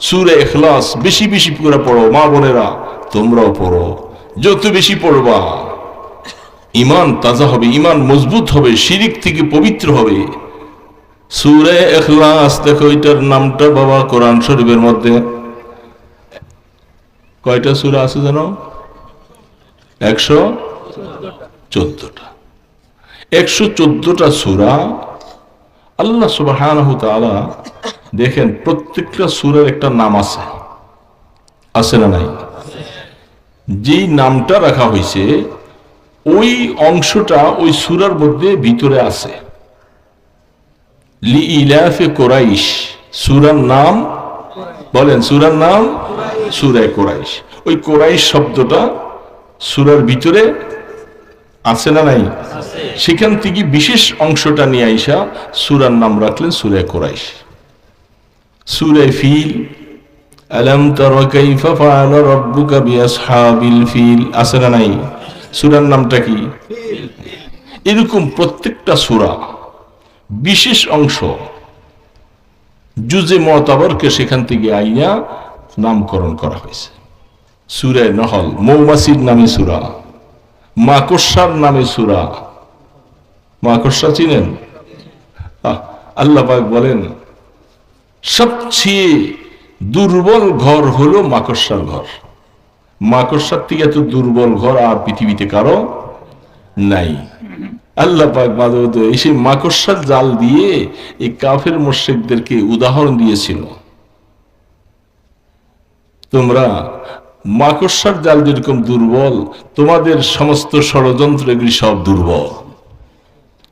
সূরা ইখলাস বেশি বেশি করে পড়ো, মা বোনেরা তোমরাও পড়ো। যত বেশি পড়বা ঈমান তাজা হবে, ঈমান মজবুত হবে, শিরিক থেকে পবিত্র হবে। সূরা ইখলাস দেখো, এটার নামটা বাবা কোরআন শরীফের মধ্যে কয়টা সূরা আছে জানো? 114টা। 114টা সূরা। আল্লাহ সুবহানাহু ওয়া তাআলা দেখেন প্রত্যেকটা সূরার একটা নাম আছে, আছে না নাই? যেই নামটা রাখা হয়েছে ওই অংশটা ওই সূরার মধ্যে ভিতরে আছে। লিইলাফে কুরাইশ সূরার নাম, বলেন সূরার নাম সূরা কুরাইশ। ওই কুরাইশ শব্দটা সূরার ভিতরে আছে না নাই? সেখান থেকে বিশেষ অংশটা নিয়ে আইসা সূরার নাম রাখলেন সূরা কুরাইশ। সূরা ফিল, আলাম তারা কাইফা ফাআলা রাব্বুকা বিআসহাবিল ফিল, আছে না নাই? সূরার নামটা কি? এরকম প্রত্যেকটা সূরা বিশেষ অংশ জুজে মুতাবারকে সেখান থেকে আইয়া নামকরণ করা হয়েছে। সূরা নহল মৌমাছির নামে সূরা, মাকড়সার নামে সূরা। মাকড়সা চিনেন? আল্লাহ পাক বলেন সবচেয়ে দুর্বল ঘর হলো মাকড়সার ঘর। মাকড়সার থেকে এত দুর্বল ঘর আর পৃথিবীতে কারো নাই। আল্লাহ পাক মাদুদ এসে মাকড়সার জাল দিয়ে এই কাফের মুশরিকদেরকে উদাহরণ দিয়েছিল, তোমরা মাকড়সার জাল যেরকম দুর্বল, তোমাদের সমস্ত ষড়যন্ত্র এগুলি সব দুর্বল।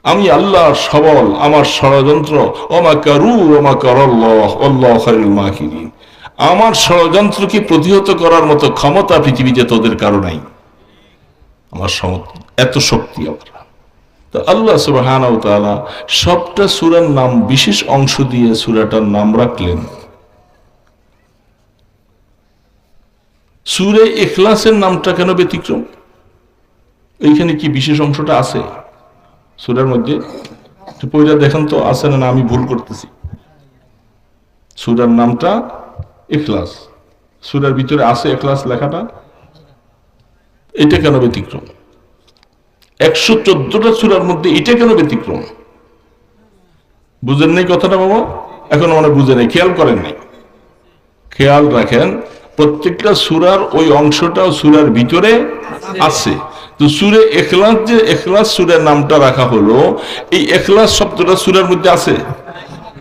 আমি আল্লাহ সবল, আমার ষড়যন্ত্র ওমাকারু ওমাকারাল্লাহ আল্লাহু খায়রুল মাকিরিন। আমার ষড়যন্ত্রকে প্রতিহত করার মতো ক্ষমতা পৃথিবীতে তোদের কারো নাই। আমার এত শক্তি আমার। তো আল্লাহ সুবহানাহু ওয়া তাআলা সবটা সূরার নাম বিশেষ অংশ দিয়ে সূরাটার নাম রাখলেন। সূরা ইখলাসের নামটা কেন ব্যতিক্রম? এইখানে কি বিশেষ অংশটা আছে সূরার মধ্যে? পয়লা দেখেন তো আছে না, আমি ভুল করতেছি? সূরার নামটা ইখলাস, সূরার ভিতরে আছে ইখলাস লেখাটা, এটা কেন ব্যতিক্রম? 114টা সূরার মধ্যে এটা কেন ব্যতিক্রম? বুঝেন নাই কথাটা বাবা? এখন মনে বুঝে নাই, খেয়াল করেন নাই। খেয়াল রাখেন প্রত্যেকটা সূরার ওই অংশটাও সূরার ভিতরে আছে। তো সূরা ইখলাস, যে ইখলাস সূরার নামটা রাখা হলো, এই ইখলাস শব্দটা সূরার মধ্যে আছে?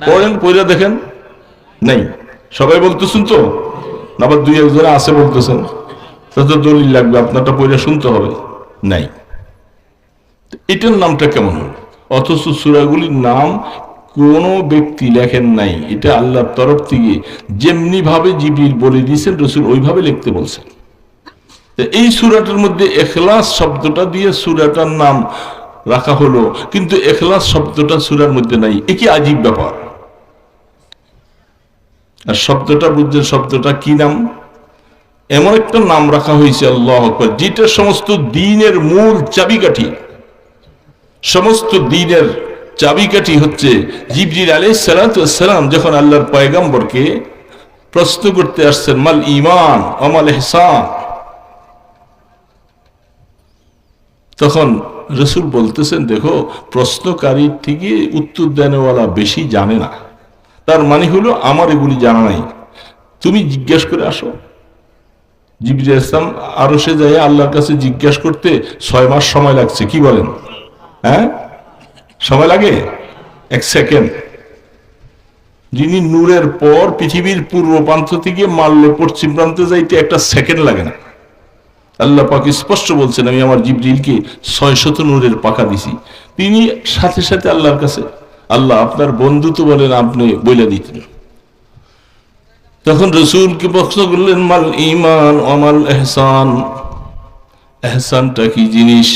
পড়েন, পড়ে দেখেন। নাই? সবাই বলতেছেন তো? না আবার দুই একজনে আছে বলতেছেন? তো দলিল লাগবে, আপনারটা পড়ে শুনতে হবে। নাই। এটার নামটা কেমন হল? অথচ সূরাগুলির নাম কোন ব্যক্তি লেখেন নাই, এটা আল্লাহর তরফ থেকে যেমনি ভাবে জিবরিল বলে দিয়েছেন রাসূল ওইভাবে লিখতে বলছেন। এই সূরাটার মধ্যে ইখলাস শব্দটা দিয়ে সূরাটার নাম রাখা হলো, কিন্তু ইখলাস শব্দটা সূরার মধ্যে নাই। এ কি আজীব ব্যাপার! আর শব্দটা বুঝছেন, শব্দটা কি নাম? এমন একটা নাম রাখা হয়েছে আল্লাহু আকবার, যেটা সমস্ত দ্বীনের মূল চাবিকাঠি। সমস্ত দ্বীনের চাবিকাঠি হচ্ছে জিবরিল আলাইহিস সালাতু ওয়াস সালাম যখন আল্লাহর পয়গম্বরকে প্রশ্ন করতে আসছেন, মাল ঈমান ওয়া মাল ইহসান, তখন রাসূল বলতেছেন, দেখো প্রশ্নকারীর থেকে উত্তর দেনেওয়ালা বেশি জানে না। তার মানে হলো আমার এগুলি জানা নাই, তুমি জিজ্ঞাসা করে আসো। জিবরিল আলাইহিস সালাম আরশে যায় আল্লাহর কাছে জিজ্ঞাসা করতে 6 মাস সময় লাগছে। কি বলেন? হ্যাঁ, সময় লাগে 1 সেকেন্ড। যিনি নূরের পর পৃথিবীর পূর্ব প্রান্ত থেকে মারলে পশ্চিম প্রান্তে যাইতে 1 সেকেন্ড লাগে না। আল্লাহ পাক স্পষ্ট বলছেন, আমি আমার জিবরিলকে 600 নূরের পাখা দিছি। তিনি সাথে সাথে আল্লাহর কাছে, আল্লাহ আপনার বন্ধু তো বলেন, আপনি বলে দিতেন। তখন রাসূলকে প্রশ্ন করলেন, মাল ঈমান ওয়া মাল ইহসান, ইহসানটা কি জিনিস?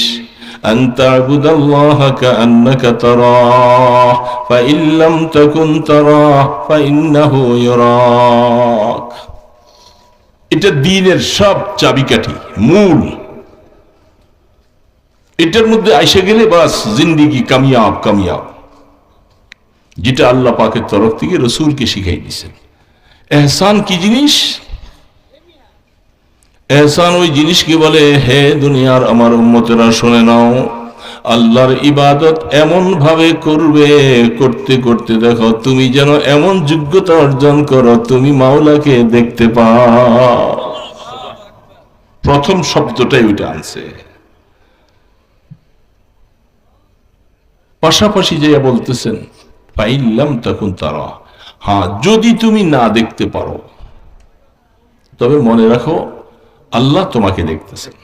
আন তা'বুদাল্লাহা কাআন্নাকা তারাহ ফাইন লাম তাকুন তারাহ ফাইন্নাহু ইয়ারাক। এটা দ্বীনের সব চাবিকাঠি, মূল। এটার মধ্যে আইসা গেলে বাস জিন্দেগি কামিয়াব কামিয়াব, যেটা আল্লাহ পাকের তরফ থেকে রাসূলকে শিখাই দিয়েছেন। এহসান কি জিনিস? এহসান ওই জিনিসকে বলে, হে দুনিয়ার আমার উম্মতেরা শুনে নাও, আল্লাহর ইবাদত এমন ভাবে করবে, করতে করতে দেখো তুমি যেন এমন যোগ্যতা অর্জন করো তুমি মাওলাকে দেখতে পাও। প্রথম শব্দটাই ওইটা আনছে। পাশাপাশি যে বলতেছেন ফাইল্লাম তখন তারা, হ্যাঁ যদি তুমি না দেখতে পারো তবে মনে রাখো আল্লাহ তোমাকে দেখতেছেন।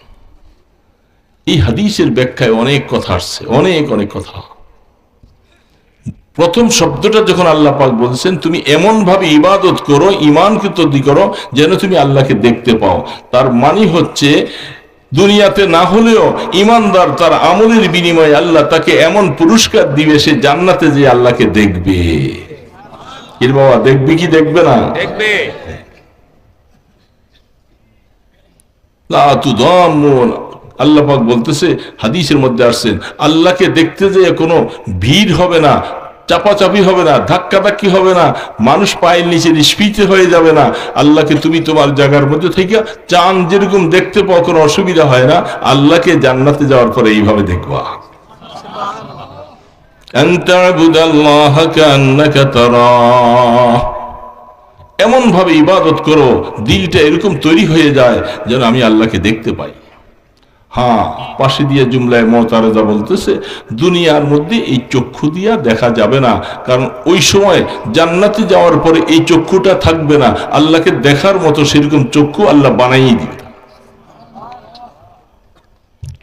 এই হাদিসের ব্যাখ্যায় অনেক কথা আসছে, অনেক অনেক কথা। প্রথম শব্দটা যখন আল্লাহ পাক বলছেন তুমি এমন ভাবে ইবাদত করো, ঈমানকে তৈরি করো যেন তুমি আল্লাহকে দেখতে পাও, তার মানে হচ্ছে দুনিয়াতে না হলেও ঈমানদার তার আমলের বিনিময়ে আল্লাহ তাকে এমন পুরস্কার দিবে সে জান্নাতে যে আল্লাহকে দেখবে। এর বাবা দেখবে কি দেখবে না? দেখবে। লা তুদাম্মুন, আল্লাহ পাক বলতেছে হাদিসের মধ্যে আসছেন আল্লাহকে দেখতে যে কোনো ভিড় হবে না, চাপাচাপি হবে না, ধাক্কাধাক্কি হবে না, মানুষ পায়ের নিচে নিষ্পীত হয়ে যাবে না। আল্লাহকে তুমি তোমার জায়গার মধ্যে থেকে চাঁদ যেরকম দেখতে পাও কোনো অসুবিধা হয় না, আল্লাহকে জান্নাতে যাওয়ার পরে এইভাবে দেখবা। এমন ভাবে ইবাদত করো দিলটা এরকম তৈরি হয়ে যায় যেন আমি আল্লাহকে দেখতে পাই। হ্যাঁ, পাশে দিয়ে জুমলায় মুতারাজা বলতেছে দুনিয়ার মধ্যে এই চক্ষু দিয়া দেখা যাবে না, কারণ ওই সময় জান্নাতে যাওয়ার পরে এই চক্ষুটা থাকবে না, আল্লাহকে দেখার মতো সেরকম চক্ষু আল্লাহ বানাইয়ে দিবে,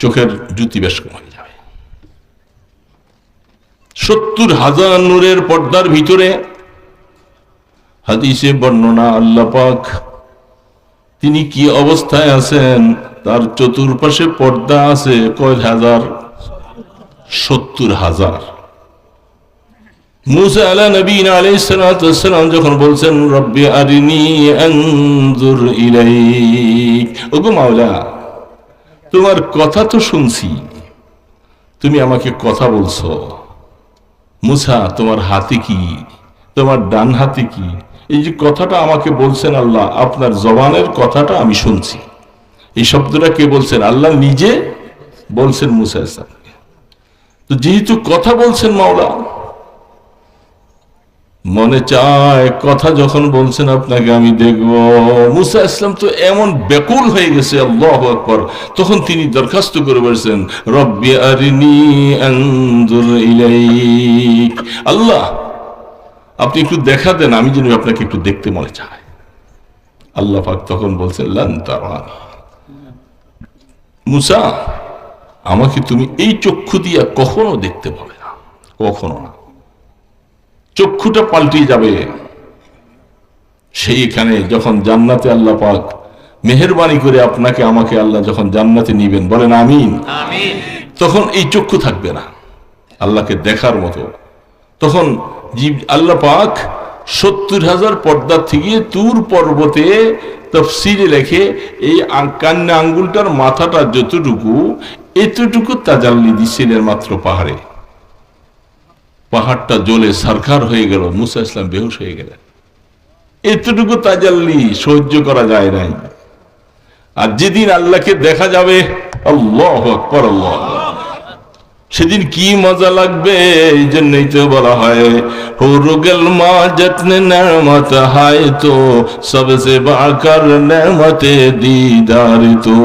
চোখের জ্যোতি বেশ কম হয়ে যাবে। 70,000 নূরের পর্দার ভিতরে হাদিসে বর্ণনা আল্লাহ পাক তিনি কি অবস্থায় আছেন, তার চতুর্পাশে পর্দা আছে কয় হাজার? 70,000। মুসা আলা নবীনা আলাইহিস সালাতু ওয়াস সালাম যখন বলছেন রব্বি আরিনি আনজুর ইলাইক, ওগো মাওলা তোমার কথা তো শুনছি, তুমি আমাকে কথা বলছো, মুসা তোমার হাতে কি, তোমার ডান হাতে কি, এই যে কথাটা আমাকে বলছেন আল্লাহ, আপনার জবানের কথাটা আমি শুনছি। এই শব্দটা কে বলছেন? আল্লাহ নিজে বলছেন মুসা ইসলামকে। তো যেহেতু কথা বলছেন মাওলা, মনে চায় কথা যখন বলছেন আপনাকে আমি দেখব। মুসা ইসলাম তো এমন ব্যাকুল হয়ে গেছে, আল্লাহু আকবার, তখন তিনি দরখাস্ত করে বলছেন রব্বি আরিনি আনজুর ইলাইক, আল্লাহ আপনি একটু দেখা দেন, আমি যেন আপনাকে একটু দেখতে মনে চাই। আল্লাহ পাক তখন বলছেন লান তারানি, মুসা আমাকে তুমি এই চক্ষু দিয়া কখনো দেখতে পাবে না, কখনো না। চক্ষুটা পাল্টে যাবে। সেইখানে যখন জান্নাতে আল্লাহ পাক মেহেরবানি করে আপনাকে আমাকে আল্লাহ যখন জান্নাতে নিবেন, বলেন আমিন, তখন এই চক্ষু থাকবে না আল্লাহকে দেখার মতো। তখন আল্লাহ পাক 70,000 পর্দা থেকে তুর পর্বতে তাফসীরে লেখে এই কান্না আঙ্গুলটার মাথাটা যতটুকু, এতটুকু তাজাল্লি দিছিলেন মাত্র পাহাড়ে। পাহাড়টা জ্বলে সারখার হয়ে গেল, মুসা ইসলাম বেহুশ হয়ে গেলেন। এতটুকু তাজাল্লি সহ্য করা যায় নাই। আর যেদিন আল্লাহকে দেখা যাবে, আল্লাহু আকবার, আল্লাহ, সেদিন কি মজা লাগবে। এই জন্যই তো বলা হয় হুরুগল মা যত্ন নেমত হায় তো সবসে বাকর নেমতে दीदार तो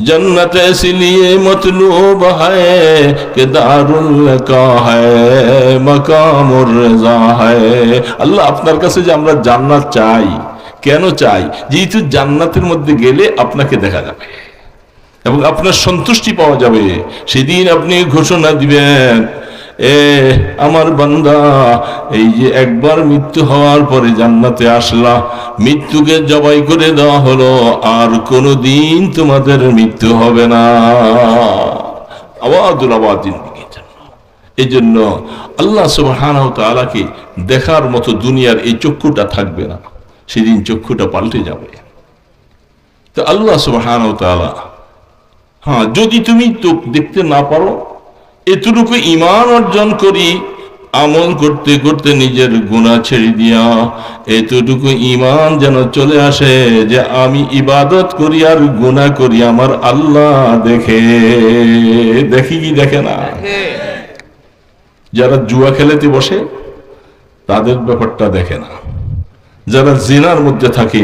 जन्नत इसलिए मतलूब है कि दारुल का है मकामुर रज़ा है। আল্লাহ আপনার কাছে যে আমরা জান্নাত চাই, কেন চাই? যেহেতু জান্নাতের মধ্যে গেলে আপনাকে দেখা যাবে এবং আপনার সন্তুষ্টি পাওয়া যাবে। সেদিন আপনি ঘোষণা দিবেন, এ আমার বান্দা, এই যে একবার মৃত্যু হওয়ার পরে জান্নাতে আসলা, মৃত্যুকে জবাই করে দেওয়া হলো, আর কোনোদিন তোমাদের মৃত্যু হবে না। আওয়াজুল আওয়াজ জিন্দেগির জন্য। এই জন্য আল্লাহ সুবহানাহু ওয়া তাআলাকে দেখার মতো দুনিয়ার এই চক্ষুটা থাকবে না, সেদিন চক্ষুটা পাল্টে যাবে। তো আল্লাহ সুবহানাহু ওয়া তাআলা, হ্যাঁ যদি তুমি তো দেখতে না পারো, এতটুকু ঈমান অর্জন করি আমল করতে করতে নিজের গুনাহ ছেড়ে দিয়া এতটুকু ঈমান যেন চলে আসে যে আমি ইবাদত করি আর গুনাহ করি আমার আল্লাহ দেখে। দেখি কি দেখে না? যারা জুয়া খেলাতে বসে তাদের ব্যাপারটা দেখে না, যারা জিনার মধ্যে থাকে,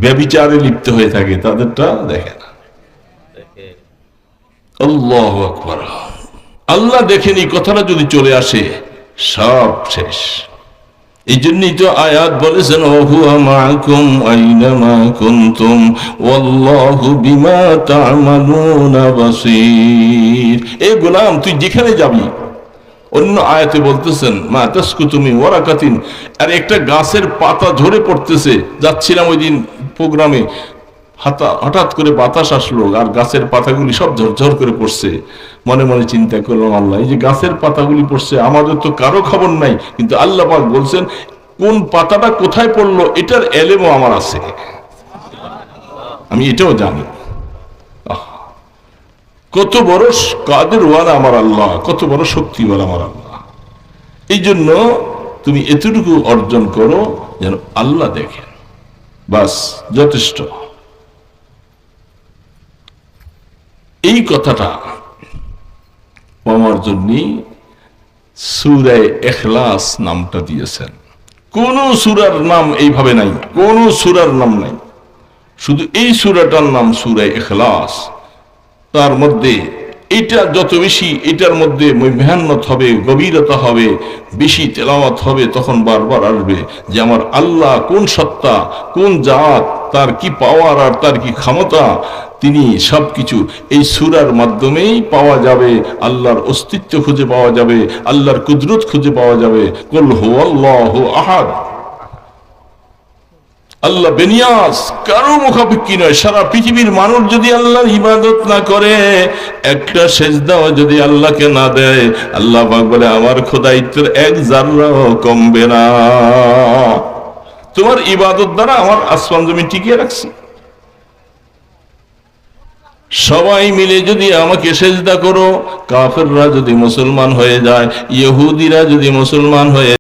ব্যভিচারে লিপ্ত হয়ে থাকে, তাদেরটা দেখে না। আল্লাহু আকবার। আল্লাহ দেখেনি কথাটা যদি চলে আসে সব শেষ। এই জন্যই তো আয়াত বলেছেন ওহুয়া মাআকুম আইনামা কুনতুম ওয়াল্লাহু বিমা তা'মালুনা বাসীর। এ গোলাম তুই যেখানে যাবি, অন্য আয়াতে বলতেছেন মা তাসকুতু মিন ওয়ারাকাতিন, আর একটা গাছের পাতা ঝরে পড়তেছে। যাচ্ছিলাম ওই দিন প্রোগ্রামে, হঠাৎ করে বাতাস আসলো আর গাছের পাতাগুলি সব ঝরঝর করে পড়ছে। মনে মনে চিন্তা করলাম, আল্লাহ এই যে গাছের পাতাগুলি পড়ছে, আমাদের তো কারো খবর নাই, কিন্তু আল্লাহ পাক বলছেন কোন পাতাটা কোথায় পড়লো এটার এলেমও আমার আছে, আমি এটাও জানি। কত বড় কাদের ওয়ালা আমার আল্লাহ, কত বড় শক্তিওয়ালা আমার আল্লাহ। এই জন্য তুমি এতটুকু অর্জন করো যেন আল্লাহ দেখেন, বাস যথেষ্ট। এই কথাটা পাওয়ার জন্য সূরা ইখলাস নামটা দিয়েছেন। কোন সূরার নাম এইভাবে নাই, কোন সূরার নাম নাই, শুধু এই সূরাটার নাম সূরা ইখলাস। তার মধ্যে এটা যত বেশি এটার মধ্যে মেহনত হবে, গভীরতা হবে, বেশি তেলাওয়াত হবে, তখন বারবার আসবে যে আমার আল্লাহ কোন সত্তা, কোন জাত, তার কি পাওয়ার আর তার কি ক্ষমতা, তিনি সবকিছু এই সূরার মাধ্যমেই পাওয়া যাবে। আল্লাহর অস্তিত্ব খুঁজে পাওয়া যাবে, আল্লাহর কুদরত খুঁজে পাওয়া যাবে। কুল হুয়াল্লাহু আহাদ, আল্লাহ বেনিয়াজ, কারো মুখাপেক্ষী নয়। সারা পৃথিবীর মানুষ যদি আল্লাহর ইবাদত না করে, একটা সেজদাও যদি আল্লাহকে না দেয়, আল্লাহ পাক বলে আমার খোদাইত্বের এক জাররাও কমবে না। তোমার ইবাদত দ্বারা আমার আসমান জমি টিকিয়ে রাখছি। সবাই মিলে যদি আমাকে সেজদা করো, কাফেররা যদি মুসলমান হয়ে যায়, ইহুদিরা যদি মুসলমান হয়ে